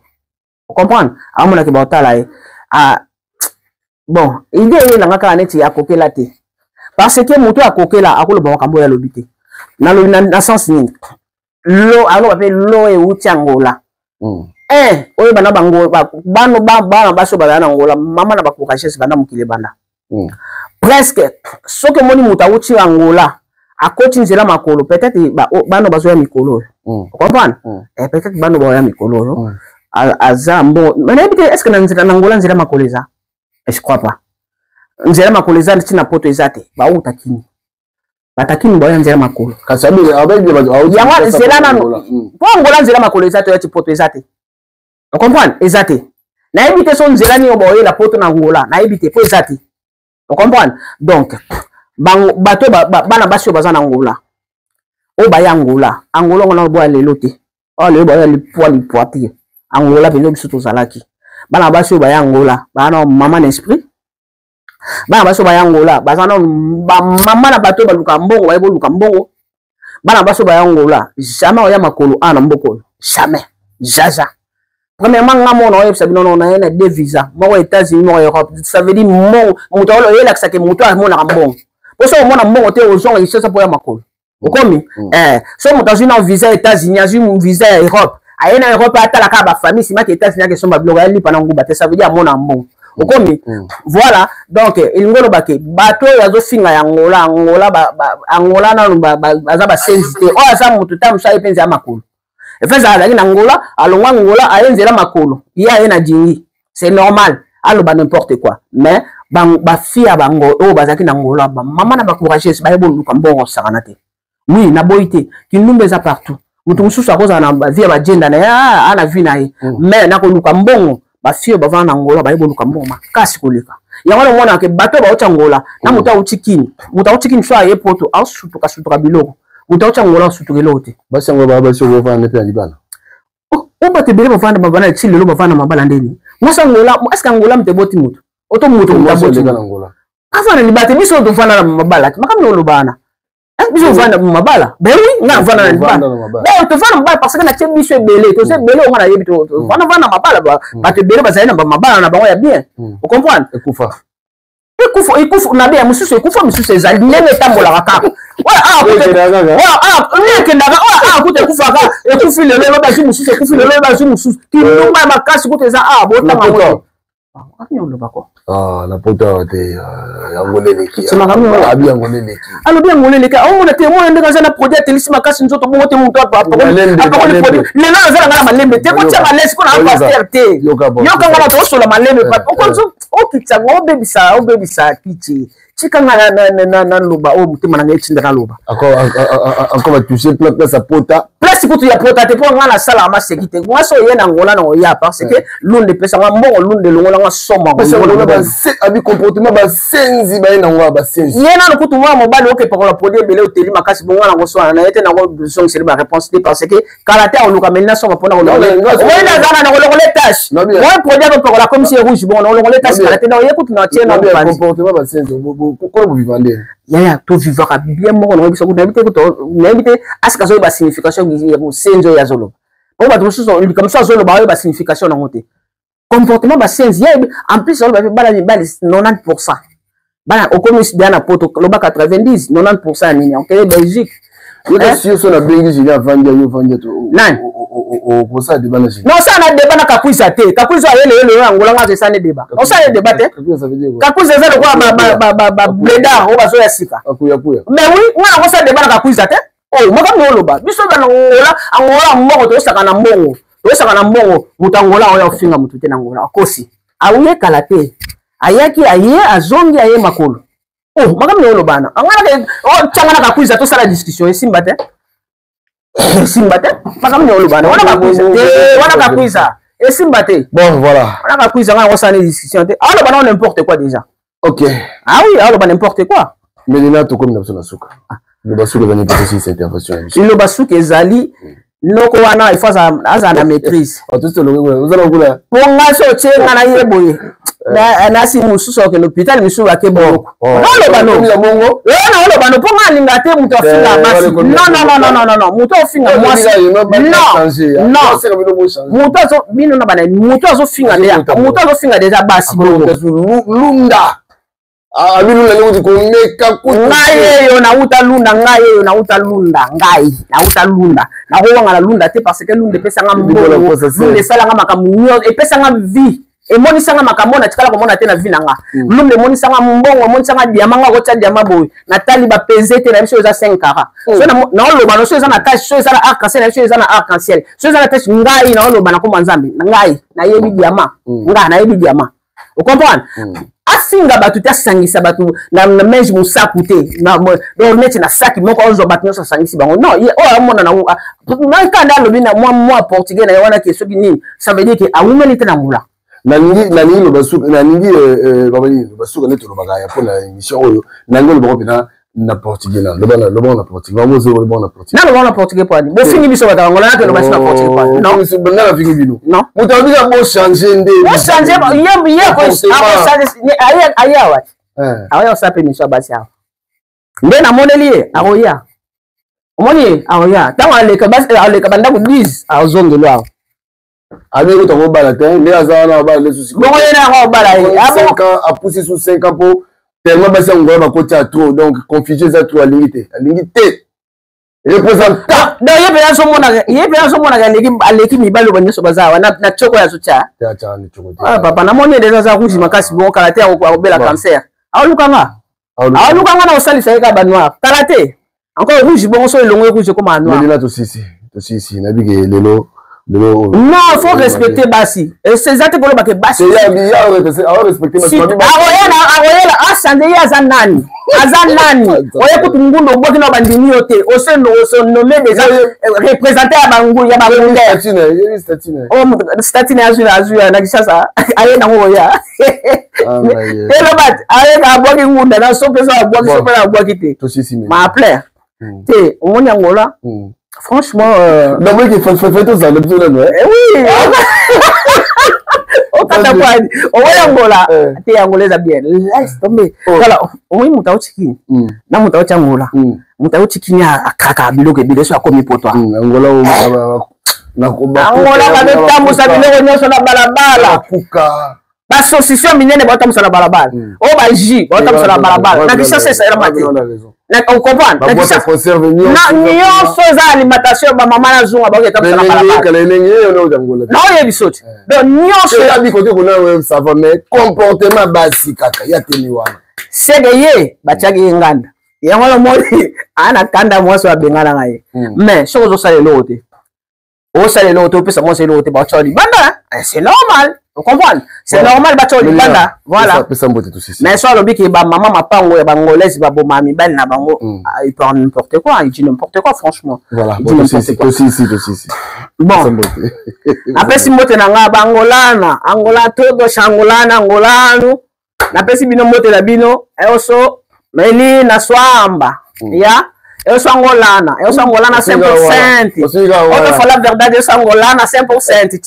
comprendre à mon ke ba otala e ah bon idée est là ngaka neti ya kokela te parce que moto a kokela akolo ba kambo ya lobité na sens ni lo alo ba lo e utangola oyo bana bango bano bana baso bana ngola mama na bakokashese bana mukile banda presque ce que moni moto uti angola akoti nzela makolo peut-être bano bazo ya mikolo comprendre peut-être bano ba ya mikolo azambo mais est-ce que nzela nangola nzela makolo eza je crois pas nzela makolo eza tina poto ezate ba utakini batakini ba nzela makolo kasabi abaye yango nzela nano po ngola nzela makolo ezate ya poto ezate on comprend ezate na ebite son nzela ni oboye la poto na ngola na ebite po ezate on comprend donc bato bana basio bazana ngola o ba ya ngola angola ngona bo lelo te o le bo ya li poiti angola bino biso to zalaki bana basio ba ya ngola bana mama n'esprit bana basio ba ya ngola bazana mama na bato baluka mbongo ba luka mbongo bana basio ba ya ngola jamais o ya makolo ana mboko jamais jaja premièrement ngamo na yebisa bino na ena deux visa mo États-Unis mo Europe ça veut dire mo muto lo yela que muto a mona mbongo poso mona mbongo te ozonga isesa po ya makolo okomi so muto azina visa États-Unis azina visa Europe ayena Europe atala ka ba famille sima que États-Unis ke somba bloga ali pana nguba te ça veut dire mona mbongo okomi voilà donc il ngolo bake bato yazo finga ya Angola Angola na baza ba sensité o aza muto tamsa epenza ya makolo efeza azali na Angola alongwa Angola ayenzela makolo ya ena jingi c'est normal aloba n'importe quoi mais ba fia bango o bazaki na Angola ba mama na ba courageuse ba yebo luka mbongo sakana te oui na boité kindumbe za partout mutu mususu akoza na via ba gender na ana vie na ye mais na ko luka mbongo ba fia ba vana Angola ba yebo luka mbongo makasi koleka yango mona ke bato ba Angola na mutu utikini so aye poto au sutuka biloko mutu Angola sutuka lote basi ngo baba so go vana pe libana o ba te bele ba vana mabana tsile lo ba vana mabala ndeni mosa Angola est-ce que Angola mte boti mutu oto mutu mtaboti Angola afana libate biso to vana mabala makami lo bana biso vana mabala ben oui nga vana na libana ben to vana mabala parce que na tche biso belé to se belé on na yebi to vana mabala ba te bele ba zaina mabala na bango ya bien vous comprenez ekufa na bien mususu ekufa mususu ezali nenge tambola kaka kute kufaka ekufi lelo bazi mususu ekufi lelo bazi mususu kindumba makasi kute za botanga la pota te yangoleleki abi yangoleleki alo bien ngoleleki o mona te mo ndeka za na produit telisi makasi nzoto bongo te muto apakoli lelo za ngala malembe te ko tia malesi ko na pasteur te yoka ngala to sola malembe pa okonzo okitsa obebisa kichi chikanga na loba o mutima na ngechinda na loba encore va toucher place à pota place kutu ya pota te po ngala sala ma sekite ngaso yena ngola na oya parce que lunde pesa mbongo lunde longola nga soma abi comportement ba senzi ba yena ngwa ba senzi yena kutu mwa mobali oke pakola produit bele oteli makasi bongo na ngoswa na yete na ngo besoin c'est ba réponse parce que karaté on luka melina soma pona ko wena zana na ngolole tâche moi produit ko pakola comme c'est rouge bon on ngolole tâche karaté na yekutu na tiena comportement ba senzi pourquoi vous vivez yaya to vivre bien mo no biso ko n'habite aska zo ba signification ya senzo ya zolo o ba to so comme ça zolo ba signification na ngote comportement ba senzi en plus on va bala 90% bala o comme bien na poto lo ba 90 90% ni en Belgique si on a bien dit il vendre yo vendre to au ça débat là non ça na débat na kapuisa te kapuisa yele angola nga ça ne débat on ça ne débat te kapuisa ça le quoi ba bleda o ba so ya sika mais oui nga on ça débat na kapuisa te oh maka ngolo ba biso ba angola mbongo to saka na mbongo mutangola o ya finga mutu te na angola akosi awuye kalate ayaki aye azongi aye makolo oh maka ngolo bana angana o changa na kapuisa to sala discussion simba te maka ngolo bana wana kapuisa et simba te bon voilà wana kapuisa nga on sala discussion te alors bana n'importe quoi déjà Ok. Ah oui, alors n'importe quoi. Mais il y a tout comme dans souka. Le basou va pas aussi cette intervention. Le basou que Zali noko wana il faut ça na maîtrise. Ah tout vous allez vous là. Pour nga so tsenga na yeboye. Na si mususu ke l'hôpital misu wa ke boko. Non le bano. Non le bano pour nga linga te muto finga basi. Non. Muto finga moi. Non. Muto so bino na bana muto so finga déjà. Muto so finga déjà basi. Lunda. Ah, bino na leo ko meka ko. Ngai yo na uta lunda, ngai na uta lunda. Na ho nga la lunda te parce que lunda pesa nga mbolo. Lunda sala nga makamunyo e pesa nga vie. E moni sanga makamona tikala komona te na vie nanga. Lunda moni sanga mbongo, moni sanga diamant nga ko tia diamant boy. Na tali ba peser te na biso za 5 carats. So na oloba no so za na tache, so za na arc-en-ciel, so za na arc-en-ciel. So za na tache ngai na oloba na ko manzambe. Ngai na yebi diamant. Ngai na yebi diamant. Vous comprenez? Asinga batu ta sangisa batu na menji musaku te na dormete na saki moko ozo batu no sangisi bango non o mona na kanda lobi na moi portugais na wana ke soki nini ça veut dire que a wumeli te na mula na ningi lo basu na ningi babani lo basu ne to lo bagaya pour la émission oyo na ngolo bako pina na portugais na lo bon na portugais vamos zo lo bon na portugais na lo bon na portugais pour bo fini biso bata ngola na to lo basu na portugais pour non na la fini bino non mutambi ka bo changer ndé bo changer ye ko aya wa aya sape miso basi ha nde na moneli aroya omoni aroya tango aleka banda ku 10 azongelo aho avec ko to bala te mais azana ba le souci bon yena ko bala a poussé sous 5 ans pour tellement basi ngwa ba côté à trop donc confuser ça trop à limite représentant donc ye pe so mona aleki mibalo ba nyoso bazawa na choko ya sucha ni choko ah papa na moni déjà za kuji makasi bon karate ko bela cancer alukanga na osali sa ka ba noir karate encore rouge bon so longo rouge comme un noir mais là to si na bige lelo non, il faut respecter Bassi. Et c'est ça que vous voulez Bassi. C'est bien, respecter Bassi. Asande Azanani. Oye ko tungundo boki na bandini yote. Ose nommé déjà représenté à Bangu ya Bangu. Statine azua na kishasa. Aye na ngoya. Hello bat, aye ka boki ngunda na so pesa boki te. Ma appelé. Te, on y angola. Franchement, d'abord il faut tout ça le plus oui. Au Katapani, au Angola, t'es angolaise bien. Laisse tomber. Voilà, au moins mutao chiki. Na mutao changola. Mutao chiki ni akaka biloke bile so akomi poto. Angola na kuba. Angola ba tamu sa biloko nyoso na balabala. Kuka. Ba association minene ba tamu sa la balabala. O ba ji, ba tamu sa la balabala. Na kisha c'est ça mati. On comprend. La boîte conserve nyo soza alimentation ba mama na zunga ba ke tamu sa la balabala. Non ye bisoti. Donc nyo so ya bi côté kuna ça va mais comportement basique kaka ya teliwana. Segeye ba chagi nganda. Yango lo moni ana kanda mwaso abengana ngai. Mais so zo sale lote. O sale lote pesa mo sale lote ba chali banda. C'est normal. Vous comprenez? C'est normal bato libanda. Voilà. Mais soit le bic ba maman ma pango ya bangolaise ba bo mami ben na bango il parle n'importe quoi, il dit n'importe quoi franchement. Voilà. Aussi. Bon. Après si mote na nga bangolana, angola todo shangolana angolano. Na pesi bino mote la bino also meli na swamba. Ya eu sou angolana 100%. Outra falar a verdade, eu sou angolana 100%.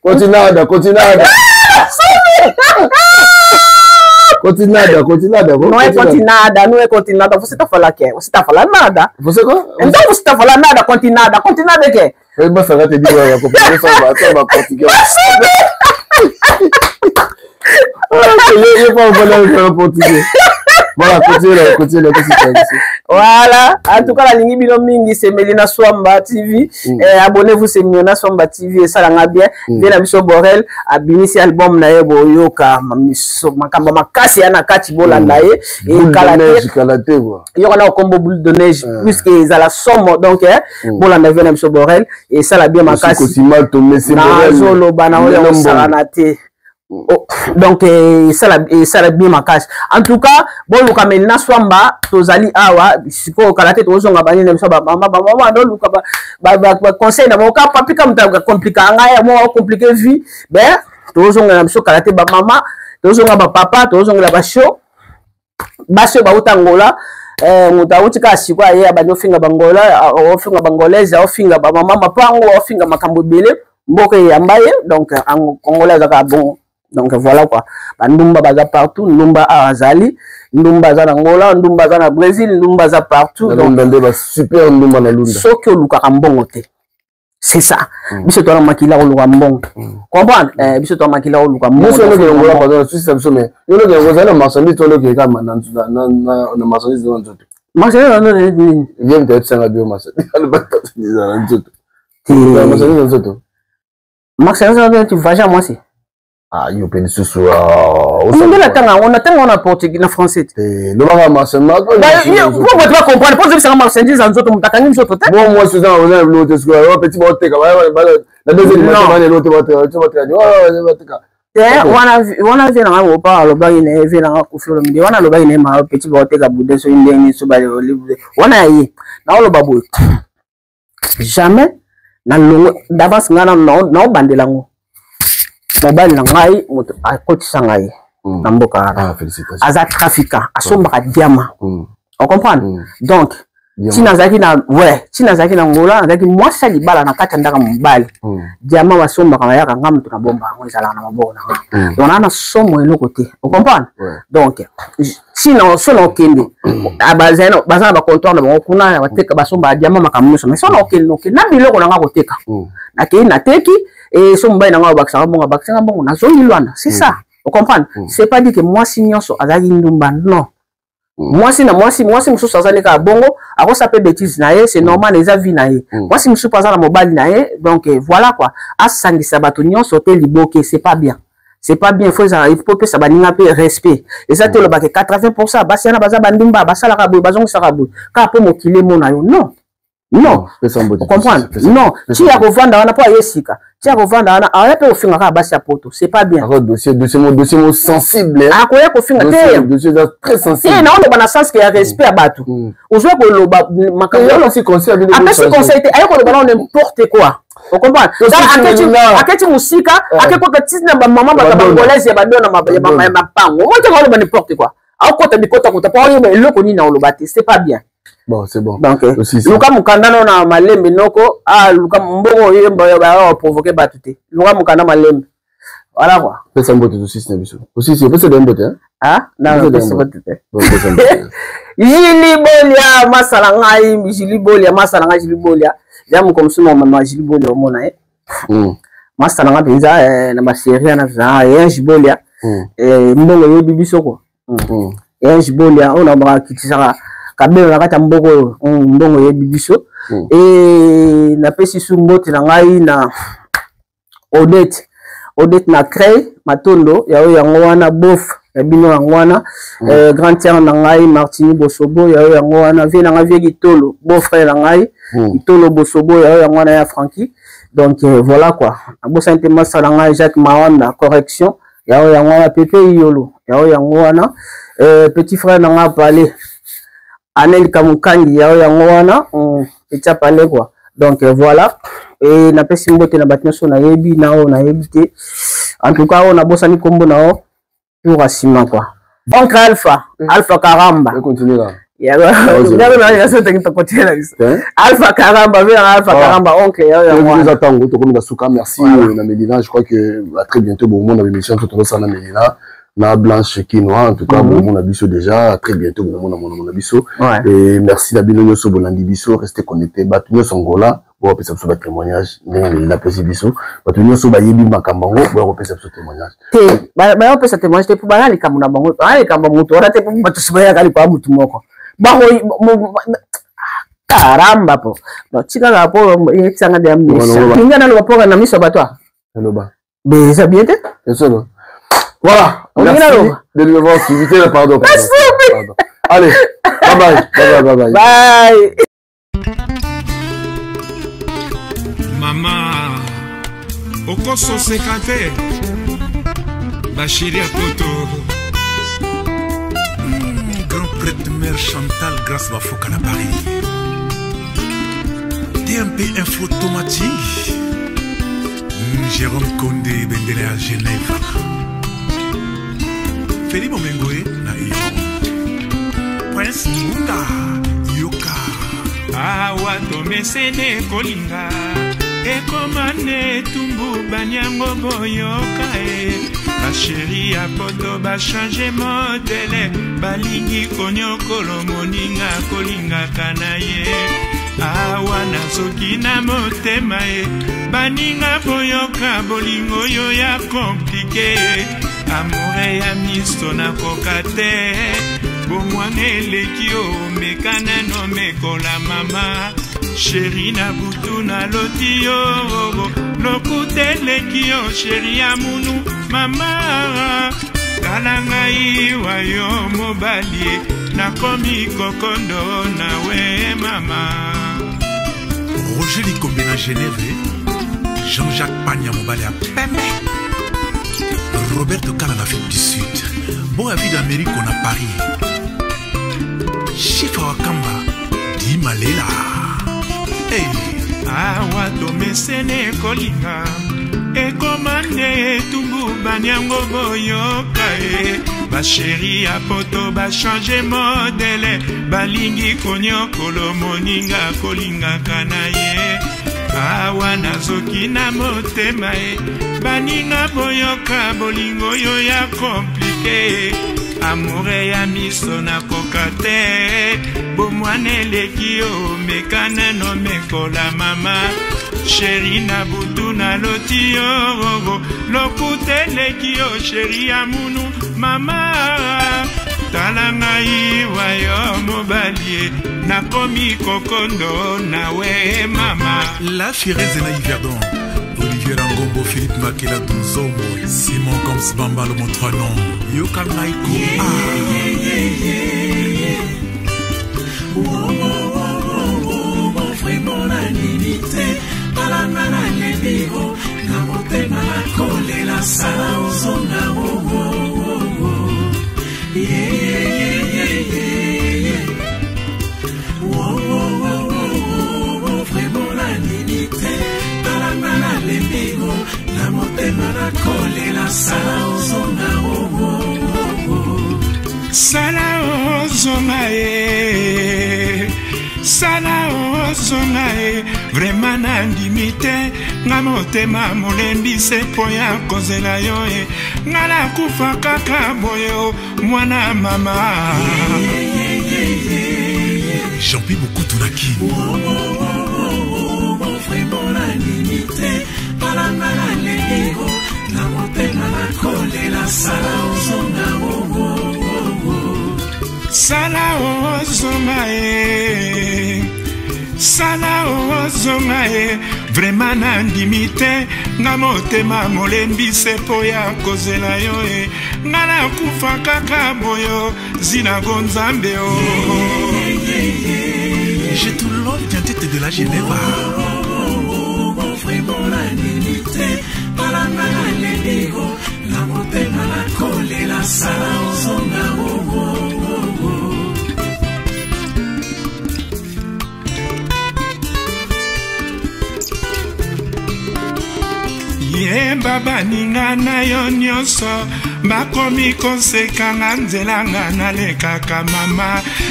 Continuada. Não é continuada. Você tá falando que? Você tá falando nada. Você qual? Então você tá falando nada, continuada. Continuada que? Eu vou falar te digo agora, porque só português. Eu vou falar português. Voilà, continue. Voilà, en tout cas, la ligne bino mingi, c'est Melina Swamba TV. Abonnez-vous, c'est Melina Swamba TV, ça l'a bien. Bien, Miso Borel, a binisi album na yebo yoka, makamba makasi yana kati bola nae. Et kalate, yoko combo boule de neige, puisque ils ont la somme, donc, bola na bien Miso Borel, et ça l'a bien makasi. Na zolo bana oya saranate. Donc ça la bien ma cache. En tout cas, bon luka melina swamba tozali awa siko kalate tozonga bani na biso ba mama no luka ba conseil na moka papi comme ta compliqué nga ya mo compliqué vie ben tozonga na biso kalate ba mama tozonga bapapa tozongela basho basho bauta Angola muta uti ka sikwa ye abandi ofinga bangola ofinga bangolaise ofinga ba mama mapango ofinga makambo bele mboke yambaye donc Angola zaka bon donc voilà quoi bandumba baza partout ndumba azali ndumba za Angola ndumba za na Brésil ndumba za partout donc ndende ba super ndumba na lunda soki oluka mbongo te c'est ça biso to na makila oluka mbongo comprendre biso to makila oluka mbongo biso no ke Angola kwa na sisi biso me yo no ke Angola na marchandise to no ke ka na marchandise de nzoto marchandise no bien peut-être ça la bio marchandise na nzoto marchandise na nzoto marchandise no tu vas moi c'est ah yo pe ce soir on attend en portugais en français le baba marchandise pourquoi tu vas comprendre pour que ça marchandise en nzoto mutakangi nzoto te moi c'est ça on a l'autre square petit botte la deuxième semaine l'autre botte wana vena ngabo pa aloba ine vena ngakufilo mbi wana aloba ine ma petit botte ka bude so indeni so ba wana yi na oloba boy jamais na longo d'avance ngana na bandela ngo mobile na ngai moto akotisa ngai na mboka aza trafiquant asombaka diama on comprend donc tina zaki na tina zaki na Angola zaki mwasa libala na kati ndaka mobile diama basombaka yaka ngam to na bomba ngo ezala na mabona donc na somo eloko te on comprend donc sinon sono kende abazeno bazana ba comptoir na bango kuna bateka basomba diama makamuso mais sono kende na biloko na ngako teka na ke na teki et so mbaye na ngao bakisa bongo na zo ilwana c'est ça on comprend c'est pas dit que moi signonso azali ndumba non moi si musu azali ka bongo ako s'appelle bêtise na ye c'est normal les avis na ye moi si musu pas na mobile na ye donc voilà quoi asangisa bato nyonso te liboke c'est pas bien il faut que ça baninga pe respect et ça te le baké 80% basi na baza bandumba basala ka boy bazongo saka boy ka po mokile mona yo non on comprend non si ya kovanda wana po yesika si ya kovanda wana aya pe ofinga ka basi ya poto c'est pas bien dossier sensible akoya kofinga te dossier très sensible na on ba sens que ya respect abatu ozwe ko loba makambo si conseil après ce conseil te ayo ko loba n'importe quoi on comprend aketi musika akeko katina ba mama ba bangolaise ba dona mapango moi te ko loba n'importe quoi akota bikota kota pa yo eloko ni na loba te c'est pas bien. Bon, c'est bon. Donc, Luka Mukandano na malembe noko, Luka Mbongo yemba ba provoquer batute. Luka Mukanda malembe. Voilà quoi. C'est ça mbote aussi c'est biso. Aussi c'est des mbote hein. Ah, non, c'est mbote. Jili bolia masala ngai, jili bolia masala ngai jili bolia. Jamu komsuma mama jili bolia omona masala ngai penza na ma série na za jili bolia. Mbongo yebi biso ko. Jili bolia ona ba kitisaka kabelo na kata mbongo yebi biso et na pesi sumbote na ngai na Odette na crée matondo yao yango wana bof bino yango wana grand tiers na ngai Martini Bosobo yao yango wana vie na ngai vie Gitolo beau frère na ngai Gitolo Bosobo yao yango wana ya Francky donc voilà quoi abo sante masa na ngai Jacques Mawanda correction yao yango wana Pepe Yolo yao yango wana petit frère na ngai Palais Anel Kamukangi yao yango wana petit Palais quoi donc voilà et na pesi mbote na batnyoso na yebi nao na yebite en tout cas on a bossani kombo nao pour asima quoi donc Alpha Karamba continue là Alpha Karamba oncle nous attendons to comme Suka merci na Medina je crois que à très bientôt bon monde émission tout ça na Medina na Blanche Kinoa en tout cas bon mon abisso déjà à très bientôt bon mon abisso et merci d'abino nyoso bolandi biso restez connectés batnyo songola pour repasser sur témoignage la possibilité battu nyoso ba yebi makambango pour repasser sur témoignage ba repasser témoignage te pour ba les kamuna bango les kambango to rate pour battu soba kali kwa mutu moko ba karamba po no tika la po yetsanga de amnisha kinga na lopo na miso batwa loba be ça bien te eso voilà merci de nous avoir suivi pardon allez bye Maman, Okoso Sekate, Bachiri Toto, grand prêtre mère Chantal grâce à Foucault à Paris. TMP Info Automatique, Jérôme Condé, Bendele à Genève. Feli Momengoe na iyo Prince Munga Yoka awa tomesene kolinga ekomane tumbu banyango boyoka basheri ya poto bachange modele balingi konyokolo moninga kolingaka na ye awa nazoki na motema baninga boyoka bolingo oyo ya komplike amore ya miso nakoka te bomwana eleki omekana no mekola mama sheri na butu na loti yo lokuteleki yo sheri ya munu mama tala ngai wayo mobali nakomi kokondo nawe mama. Roger Likombe na Genève, Jean-Jacques Pagna mobali à Pembe, Roberto Kala en Afrique du Sud, bon avis d'Amérique on a Paris, Chifa Wakamba, Di Malela. Hey, awa tomesene kolinga ekomane tumbu banyango boyoka basheri ya poto bachange modele balingi konyokolo moninga kolingaka na ye awa nazoki na motema baninga boyoka bolingo oyo ya komplike amore ya miso nakoka te bomwana eleki omekana no mekola mama sheri na butu na loti yo lokuteleki yo sheri ya munu mama tala ngai wayo mobali nakomi kokondo nawe mama. La Fireze na Yverdon, Olivier Rangombo, Philippe Makela Dunzombo, Simon Goms Bamba le Montronon, Yoka Maiko. Vraiment la limité, palana la lebigo, na motema la kole la sala ozonga vraiment la limité, palana la lebigo, na motema la kole la sala ozonga sala ozonga sala ozonga vraiment nandimi te nga motema molembi se po ya kozela yo nga nakufa kaka boyo mwana mama. Jean-Pierre Mokutunaki vraiment nandimi te palanga la lebigo na motema na kole la sala ozonga sala ozonga sala ozonga vraiment nandimi te nga motema molembi se po ya kozela yo nga nakufa kaka boyo zinago nzambe Je te love bien tête de la Genève. Vraiment la limité, palanga la lebigo, la motema la kole la sala ozonga yemba baninga na yo nyonso bakomi kosekanga nzela nga nalekaka mama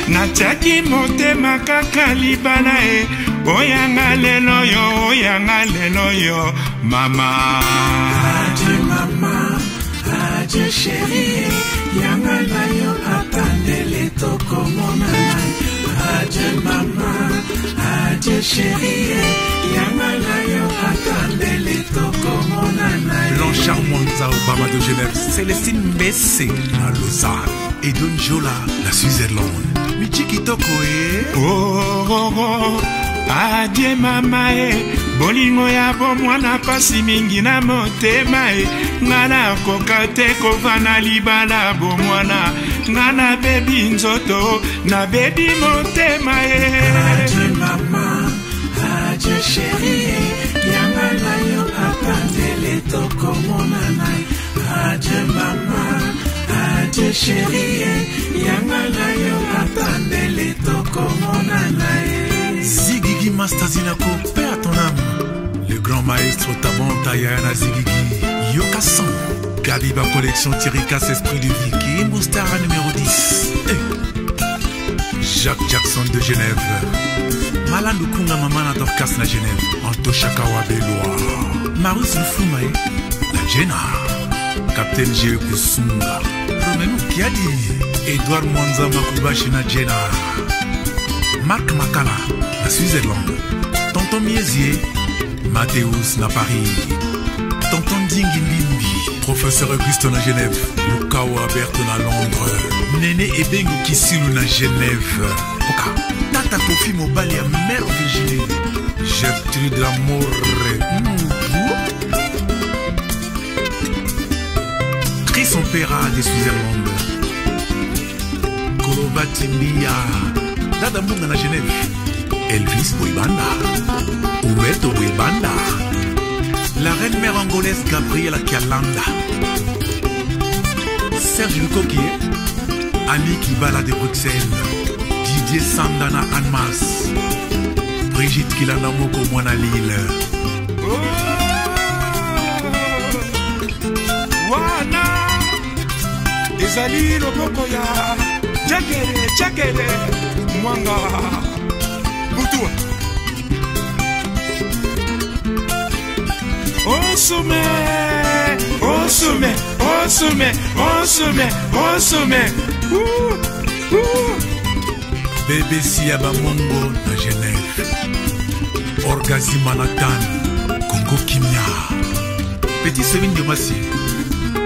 natiaki motema kaka libala oyanga lelo yo mama. Adieu mama, adieu chérie, yanga na yo atandele tokomonana. Adieu mama, adieu chérie, yanga na yo atandele tokomonana. Blanchard Mwanza Obama de Genève, Célestine Mbesse na Lausanne, Edon Jola la Switzerland, Michi Kitoko adieu mama bolingo ya bomwana pasi mingi na motema nga nakoka te kovana libala bomwana nga nabebi nzoto nabebi motema Adieu mama, adieu chérie, yanga na yo atandele tokomonana. Adieu mama, adieu chérie, yanga na yo atandele tokomonana. Zigigi Mastazinako, paix à ton âme. Le grand maestro Tabon Tayana Zigigi, Yokasan, Kabiba Collection Tirikas Esprit de vie, qui Moustara numéro 10. Jacques Jackson de Genève. Malandou Kunga Mamana Dorcas na Genève. Anto Chakawa Beloa. Marus Lufumae, la Jena. Captain G. Kusunga. Romenu Kiadi. Edouard Mwanza Makubashi na Jena. Marc Makala, la Suisse-Irlande. Tonton Miesier, Mathéus na Paris. Tonton Dingi Limbi, Professeur Auguste na Genève. Lukawa Berthe na Londres. Néné Ebengo Kisilu na Genève. Oka, Tata Kofi Mobali à Mère Virginie. Gertrude Lamour. Chris Opéra de Suisse-Irlande. Kolobati Mbia. Dada Munga na Genève. Elvis Boibanda. Oueto Boibanda. La reine mère angolaise Gabriela Kialanda. Serge Lukokie. Annie Kibala de Bruxelles. Didier Sandana Anmas. Brigitte Kilana Moko Mwana Lille. Wana ezali loboko ya Tchekele Mwanga Boutoua. Au sommet, au sommet, au sommet, au sommet, au sommet. Bébé Siaba Mongo na Genève. Orgazi Manhattan, Congo Kimia. Petit Sevin de Massi.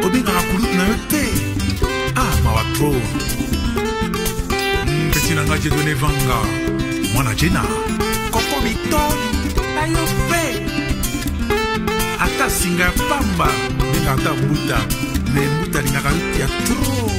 Obinga Rakulut na yote. Ah, Mawatro. Petit Nangaje de Nevanga. Mwana Jena. Koko Biton. Ayope. Ata Singa Pamba. Benga ata Mbuta. Mais Mbuta Lingaka yote ya trop.